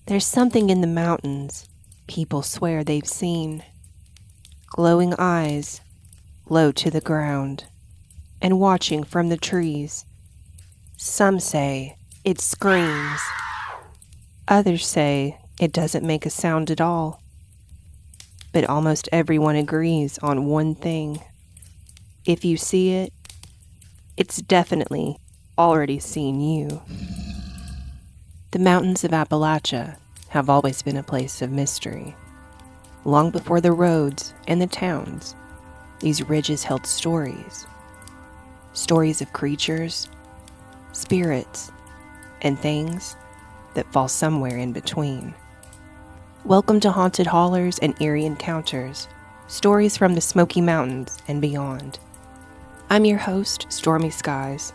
There's something in the mountains people swear they've seen. Glowing eyes, low to the ground, and watching from the trees. Some say it screams. Others say it doesn't make a sound at all. But almost everyone agrees on one thing. If you see it, it's definitely already seen you. The mountains of Appalachia have always been a place of mystery. Long before the roads and the towns, these ridges held stories. Stories of creatures, spirits, and things that fall somewhere in between. Welcome to Haunted Hollers and Eerie Encounters, stories from the Smoky Mountains and beyond. I'm your host, Stormy Skies,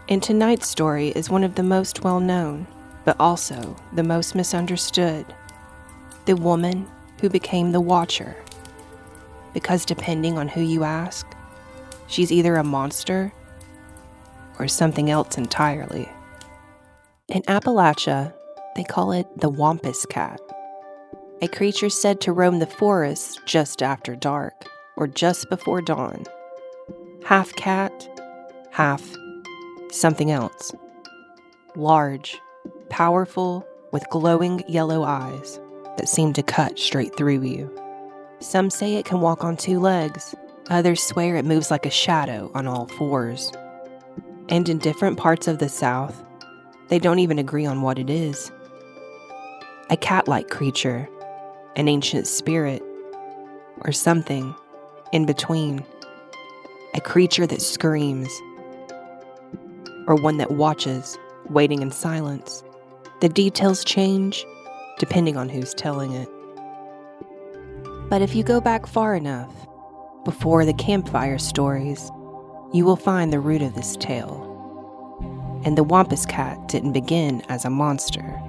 and tonight's story is one of the most well-known, but also the most misunderstood. The woman who became the Watcher. Because depending on who you ask, she's either a monster or something else entirely. In Appalachia, they call it the Wampus Cat, a creature said to roam the forests just after dark or just before dawn. Half cat, half something else. Large, powerful, with glowing yellow eyes that seem to cut straight through you. Some say it can walk on two legs. Others swear it moves like a shadow on all fours. And in different parts of the South, they don't even agree on what it is. A cat-like creature, an ancient spirit, or something in between. A creature that screams, or one that watches, waiting in silence. The details change depending on who's telling it. But if you go back far enough, before the campfire stories, you will find the root of this tale. And the Wampus Cat didn't begin as a monster.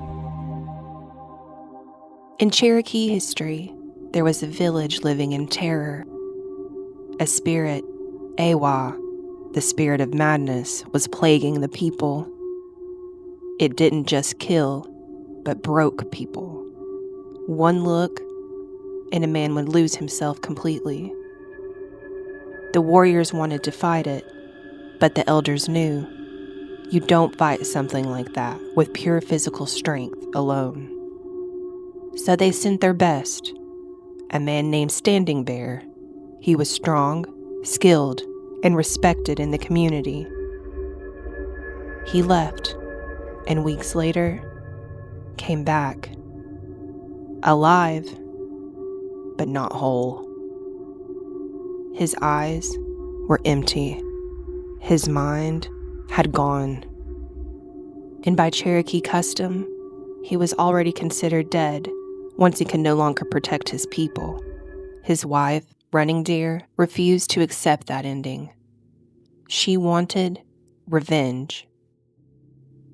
In Cherokee history, there was a village living in terror. A spirit, Awa, the spirit of madness, was plaguing the people. It didn't just kill, but broke people. One look, and a man would lose himself completely. The warriors wanted to fight it, but the elders knew you don't fight something like that with pure physical strength alone. So they sent their best, a man named Standing Bear. He was strong, skilled, and respected in the community. He left, and weeks later, came back. Alive, but not whole. His eyes were empty. His mind had gone. And by Cherokee custom, he was already considered dead once he could no longer protect his people. His wife, Running Deer, refused to accept that ending. She wanted revenge.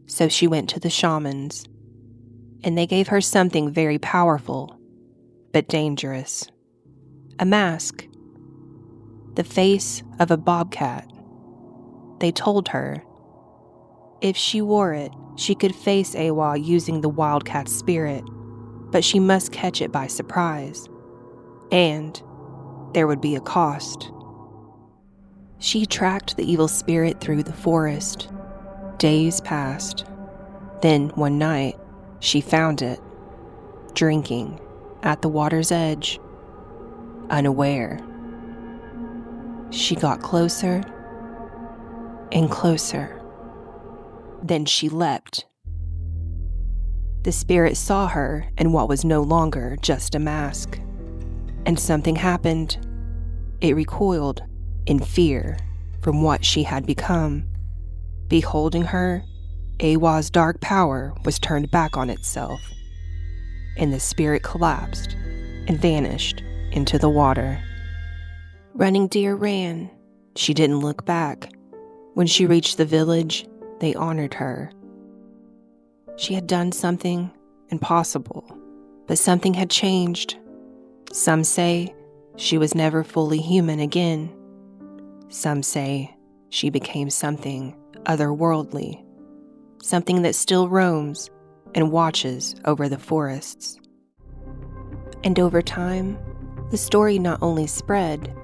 So she went to the shamans, and they gave her something very powerful, but dangerous. A mask. The face of a bobcat. They told her if she wore it, she could face Awa using the wildcat spirit, but she must catch it by surprise. And there would be a cost. She tracked the evil spirit through the forest. Days passed. Then, one night, she found it, drinking at the water's edge, unaware. She got closer and closer. Then she leapt. The spirit saw her in what was no longer just a mask. And something happened. It recoiled in fear from what she had become. Beholding her, Awa's dark power was turned back on itself, and the spirit collapsed and vanished into the water. Running Deer ran. She didn't look back. When she reached the village, they honored her. She had done something impossible, but something had changed. Some say she was never fully human again. Some say she became something otherworldly, something that still roams and watches over the forests. And over time, the story not only spread,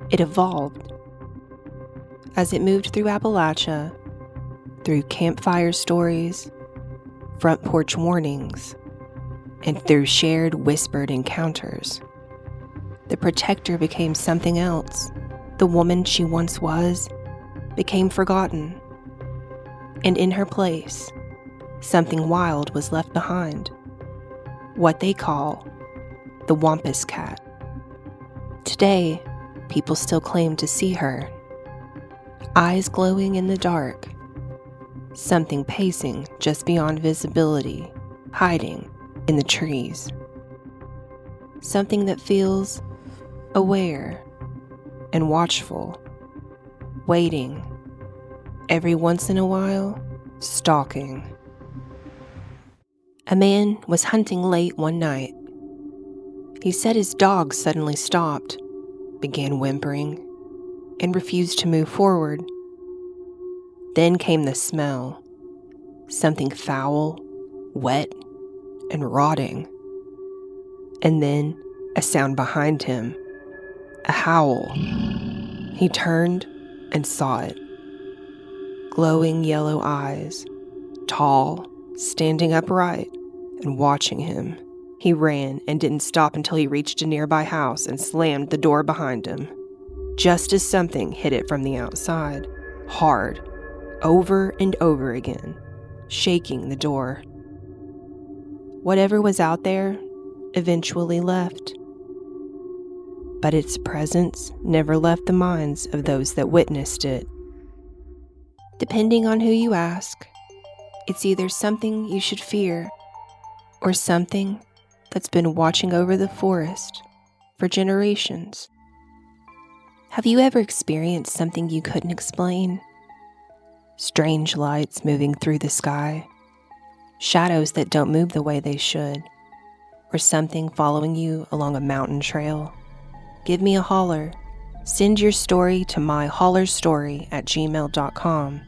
it evolved. As it moved through Appalachia, through campfire stories, front porch warnings, and through shared whispered encounters, the protector became something else. The woman she once was became forgotten, and in her place, something wild was left behind, what they call the Wampus Cat. Today, people still claim to see her, eyes glowing in the dark, something pacing just beyond visibility, hiding in the trees. Something that feels aware and watchful, waiting, every once in a while, stalking. A man was hunting late one night. He said his dog suddenly stopped, began whimpering, and refused to move forward. Then came the smell, something foul, wet, and rotting. And then a sound behind him, a howl. He turned and saw it. Glowing yellow eyes, tall, standing upright, and watching him. He ran and didn't stop until he reached a nearby house and slammed the door behind him, just as something hit it from the outside, hard, over and over again, shaking the door. Whatever was out there eventually left, but its presence never left the minds of those that witnessed it. Depending on who you ask, it's either something you should fear or something that's been watching over the forest for generations. Have you ever experienced something you couldn't explain? Strange lights moving through the sky, shadows that don't move the way they should, or something following you along a mountain trail? Give me a holler. Send your story to MyHollerStory@gmail.com,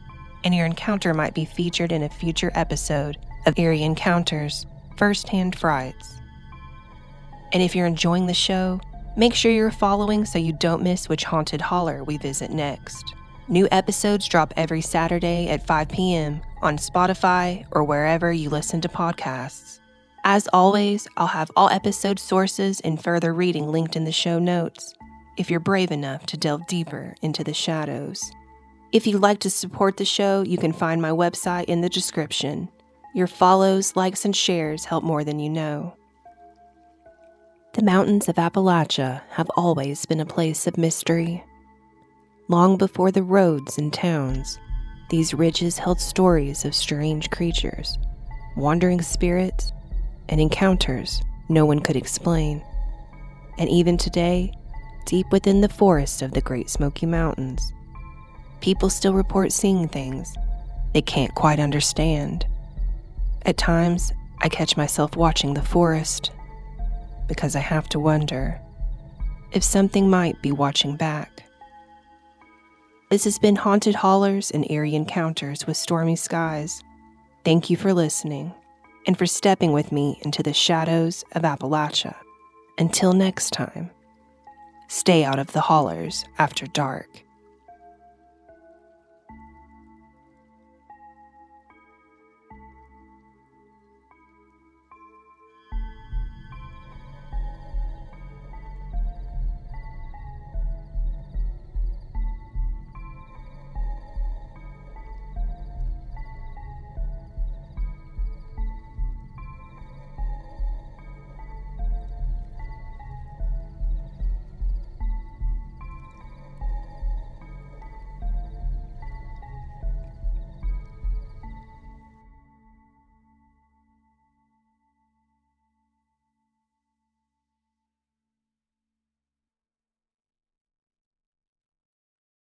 and your encounter might be featured in a future episode of Eerie Encounters, First-Hand Frights. And if you're enjoying the show, make sure you're following so you don't miss which haunted holler we visit next. New episodes drop every Saturday at 5 p.m. on Spotify or wherever you listen to podcasts. As always, I'll have all episode sources and further reading linked in the show notes, if you're brave enough to delve deeper into the shadows. If you'd like to support the show, you can find my website in the description. Your follows, likes, and shares help more than you know. The mountains of Appalachia have always been a place of mystery. Long before the roads and towns, these ridges held stories of strange creatures, wandering spirits, and encounters no one could explain. And even today, deep within the forests of the Great Smoky Mountains, people still report seeing things they can't quite understand. At times, I catch myself watching the forest because I have to wonder if something might be watching back. This has been Haunted Hollers and Eerie Encounters with Stormy Skies. Thank you for listening and for stepping with me into the shadows of Appalachia. Until next time, stay out of the hollers after dark.